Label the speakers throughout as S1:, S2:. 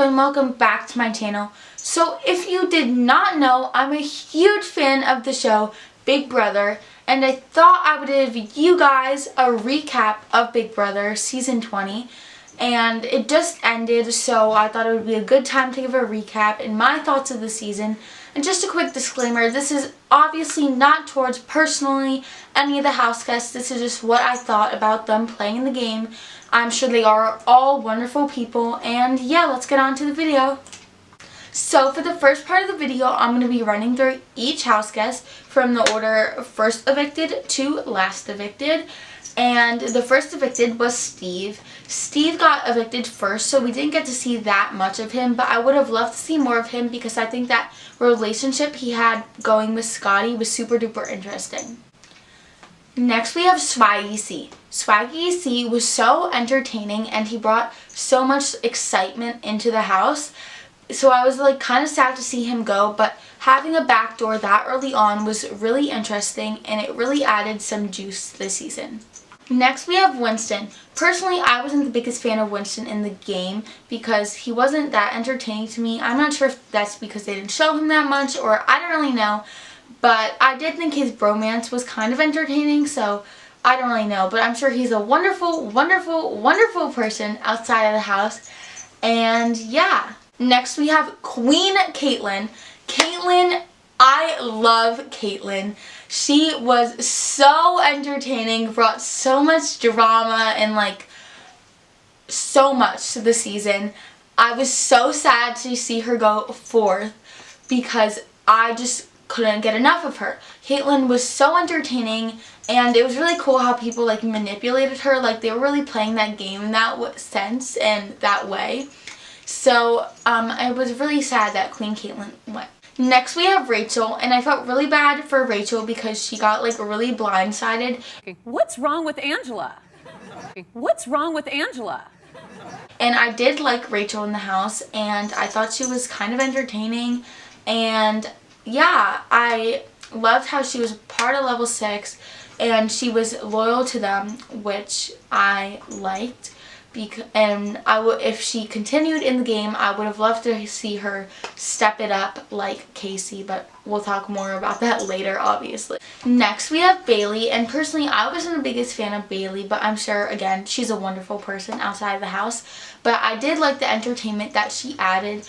S1: and welcome back to my channel. So if you did not know, I'm a huge fan of the show Big Brother, and I thought I would give you guys a recap of Big Brother season 20, and it just ended, so I thought it would be a good time to give a recap and my thoughts of the season. And just a quick disclaimer, this is obviously not towards personally any of the house guests. This is just what I thought about them playing the game. I'm sure they are all wonderful people, and yeah, let's get on to the video. So for the first part of the video, I'm going to be running through each house guest from the order first evicted to last evicted. And the first evicted was Steve. Steve got evicted first, so we didn't get to see that much of him, but I would have loved to see more of him because I think that relationship he had going with Scotty was super duper interesting. Next we have Swaggy C. Swaggy C was so entertaining and he brought so much excitement into the house. So I was like kind of sad to see him go, but having a backdoor that early on was really interesting and it really added some juice this season. Next we have Winston. Personally, I wasn't the biggest fan of Winston in the game because he wasn't that entertaining to me. I'm not sure if that's because they didn't show him that much or I don't really know. But I did think his bromance was kind of entertaining, so I don't really know. But I'm sure he's a wonderful, wonderful, wonderful person outside of the house. And yeah. Next we have Queen Kaitlyn. Kaitlyn, I love Kaitlyn. She was so entertaining, brought so much drama and like so much to the season. I was so sad to see her go fourth because I just couldn't get enough of her. Kaitlyn was so entertaining and it was really cool how people like manipulated her, like they were really playing that game in that sense and that way. So I was really sad that Queen Kaitlyn went. Next we have Rachel, and I felt really bad for Rachel because she got like really blindsided.
S2: What's wrong with Angela? What's wrong with Angela?
S1: And I did like Rachel in the house and I thought she was kind of entertaining, and yeah, I loved how she was part of level 6 and she was loyal to them, which I liked. And if she continued in the game, I would have loved to see her step it up like Casey, but we'll talk more about that later, obviously. Next we have Bailey, and personally I wasn't the biggest fan of Bailey, but I'm sure again she's a wonderful person outside of the house. But I did like the entertainment that she added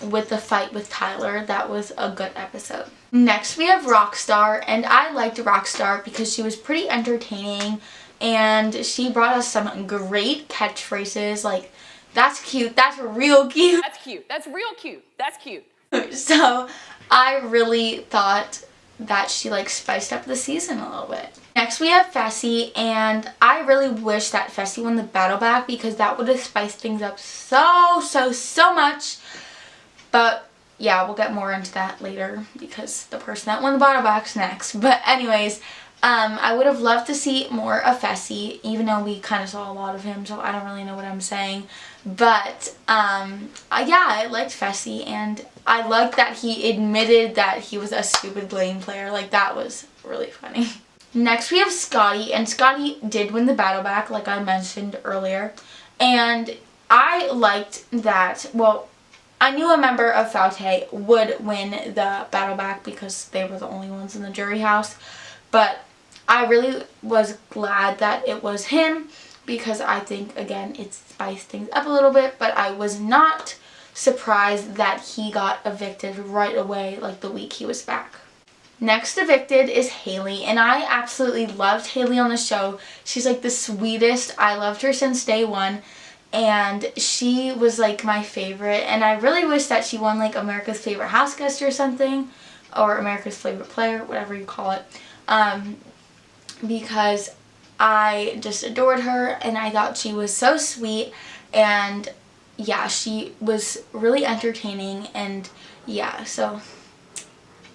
S1: with the fight with Tyler. That was a good episode. Next we have Rockstar, and I liked Rockstar because she was pretty entertaining and she brought us some great catchphrases like, "That's cute, that's real cute."
S2: That's cute, that's real cute, that's cute.
S1: So I really thought that she like spiced up the season a little bit. Next we have Fasi, and I really wish that Fasi won the battle back because that would have spiced things up so much. But yeah, we'll get more into that later because the person that won the battle back's next. But anyways, I would have loved to see more of Fasi, even though we kind of saw a lot of him, so I don't really know what I'm saying. But yeah, I liked Fasi, and I liked that he admitted that he was a stupid blame player. Like, that was really funny. Next we have Scotty, and Scotty did win the battle back, like I mentioned earlier. And I liked that, well, I knew a member of Faute would win the battle back because they were the only ones in the jury house. But I really was glad that it was him because I think, again, it spiced things up a little bit, but I was not surprised that he got evicted right away, like the week he was back. Next evicted is Haley, and I absolutely loved Haley on the show. She's like the sweetest. I loved her since day one, and she was like my favorite, and I really wish that she won like America's Favorite House Guest or something, or America's Favorite Player, whatever you call it. Because I just adored her and I thought she was so sweet, and yeah, she was really entertaining, and yeah, so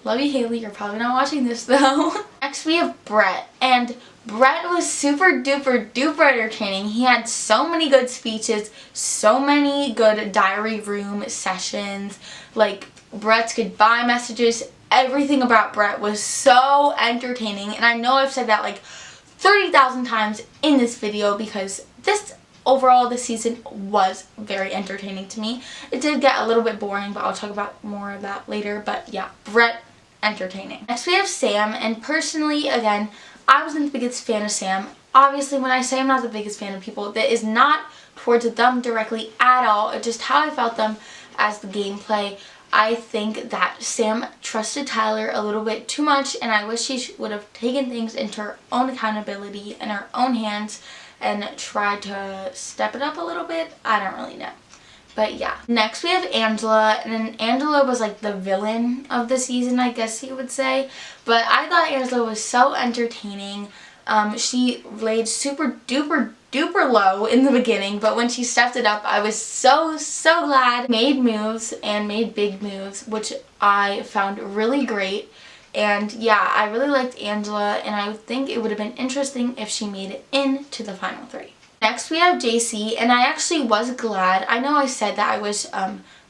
S1: love you, Haley. You're probably not watching this though. Next we have Brett, and Brett was super duper duper entertaining. He had so many good speeches, so many good diary room sessions, like Brett's goodbye messages. Everything about Brett was so entertaining, and I know I've said that like 30,000 times in this video because this overall this season was very entertaining to me. It did get a little bit boring, but I'll talk about more of that later. But yeah, Brett, entertaining. Next we have Sam, and personally, again, I wasn't the biggest fan of Sam. Obviously, when I say I'm not the biggest fan of people, that is not towards them directly at all. It's just how I felt them as the gameplay. I think that Sam trusted Tyler a little bit too much, and I wish she would have taken things into her own accountability in her own hands and tried to step it up a little bit. I don't really know. But yeah. Next we have Angela, and then Angela was like the villain of the season, I guess you would say. But I thought Angela was so entertaining. She laid super duper low in the beginning, but when she stepped it up, I was so glad. Made moves and made big moves, which I found really great. And yeah, I really liked Angela, and I think it would have been interesting if she made it into the final 3. Next we have JC, and I actually was glad. I know I said that I wish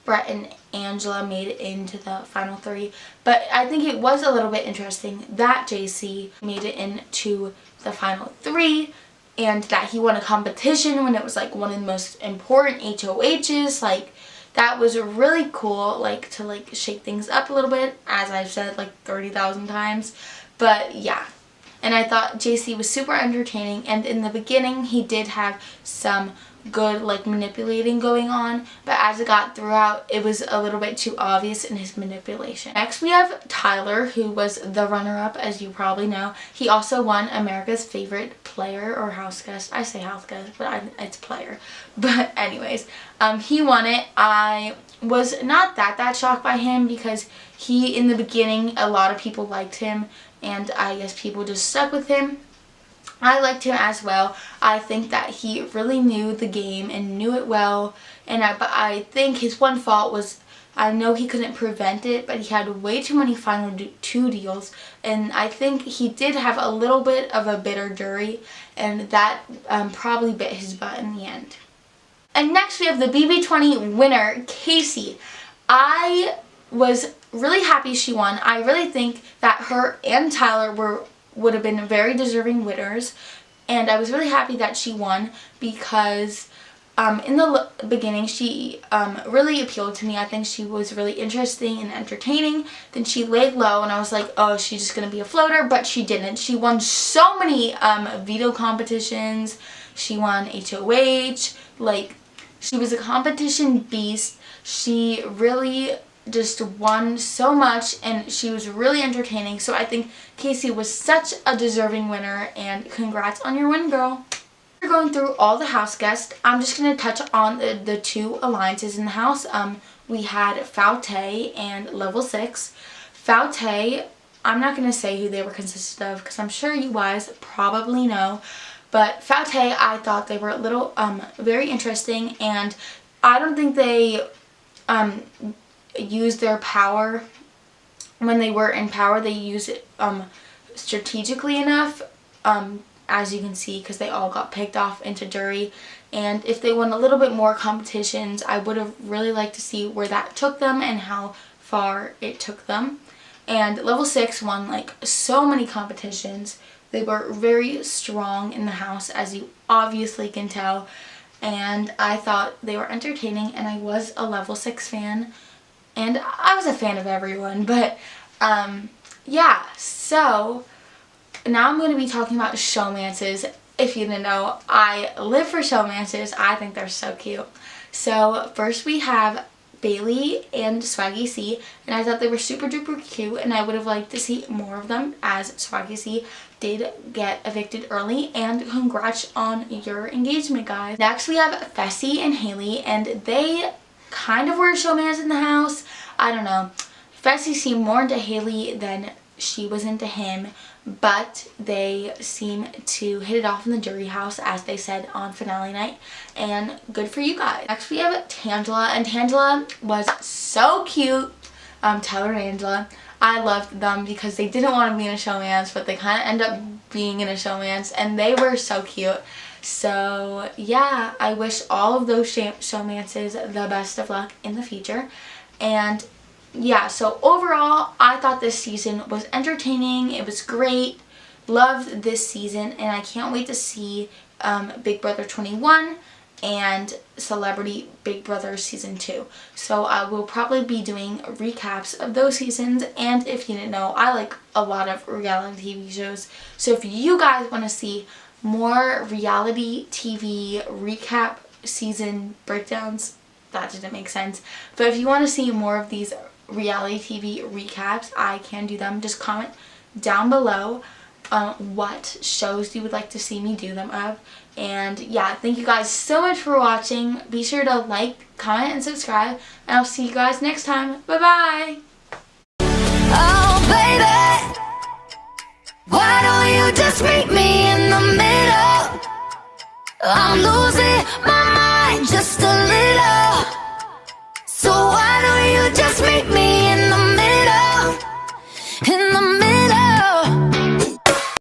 S1: Brett and Angela made it into the final 3, but I think it was a little bit interesting that JC made it into the final 3, and that he won a competition when it was like one of the most important HOHs. Like, that was really cool, like, to like shake things up a little bit, as I've said like 30,000 times. But yeah, and I thought JC was super entertaining, and in the beginning he did have some good like manipulating going on, but as it got throughout, it was a little bit too obvious in his manipulation. Next we have Tyler, who was the runner-up, as you probably know. He also won America's Favorite Player or House Guest. I say House Guest, but it's player. But anyways, he won it. I was not that shocked by him, because he, in the beginning, a lot of people liked him, and I guess people just stuck with him. I liked him as well. I think that he really knew the game and knew it well, and but I think his one fault was, I know he couldn't prevent it, but he had way too many final 2 deals, and I think he did have a little bit of a bitter jury, and that probably bit his butt in the end. And next we have the BB20 winner, Casey. I was really happy she won. I really think that her and Tyler would have been very deserving winners, and I was really happy that she won, because in the beginning she really appealed to me. I think she was really interesting and entertaining. Then she laid low, and I was like, oh, she's just gonna be a floater, but she didn't. She won so many veto competitions. She won HOH. Like, she was a competition beast. She really just won so much, and she was really entertaining. So I think Casey was such a deserving winner, and congrats on your win, girl. We're going through all the house guests. I'm just going to touch on the 2 alliances in the house. We had Faute and Level 6. Faute, I'm not going to say who they were consisted of, because I'm sure you guys probably know. But Faute, I thought they were a little very interesting, and I don't think they use their power. When they were in power, they use it strategically enough, as you can see, because they all got picked off into jury. And if they won a little bit more competitions, I would have really liked to see where that took them and how far it took them. And Level 6 won like so many competitions. They were very strong in the house, as you obviously can tell, and I thought they were entertaining, and I was a Level 6 fan. And I was a fan of everyone, but yeah, so now I'm going to be talking about showmances. If you didn't know, I live for showmances. I think they're so cute. So first we have Bailey and Swaggy C, and I thought they were super duper cute, and I would have liked to see more of them, as Swaggy C did get evicted early, and congrats on your engagement, guys. Next we have Fasi and Haley, and they kind of were showmans in the house. I don't know. Fasi seemed more into Haley than she was into him, but they seem to hit it off in the jury house, as they said on finale night, and good for you guys. Next we have Tangela, and Tangela was so cute. Tyler and Angela, I loved them because they didn't want to be in a showmance, but they kind of end up being in a showmance, and they were so cute. So yeah, I wish all of those showmances the best of luck in the future. And yeah, so overall, I thought this season was entertaining. It was great. Loved this season, and I can't wait to see Big Brother 21 and Celebrity Big Brother Season 2. So I will probably be doing recaps of those seasons, and if you didn't know, I like a lot of reality TV shows. So if you guys want to see more reality TV recap season breakdowns, that didn't make sense, but if you want to see more of these reality TV recaps, I can do them. Just comment down below what shows you would like to see me do them of. And yeah, thank you guys so much for watching. Be sure to like, comment, and subscribe, and I'll see you guys next time. Bye bye.
S3: Oh baby, why don't you just meet me in the middle? I'm losing my mind just a little. So why don't you just meet me in the middle? In the middle.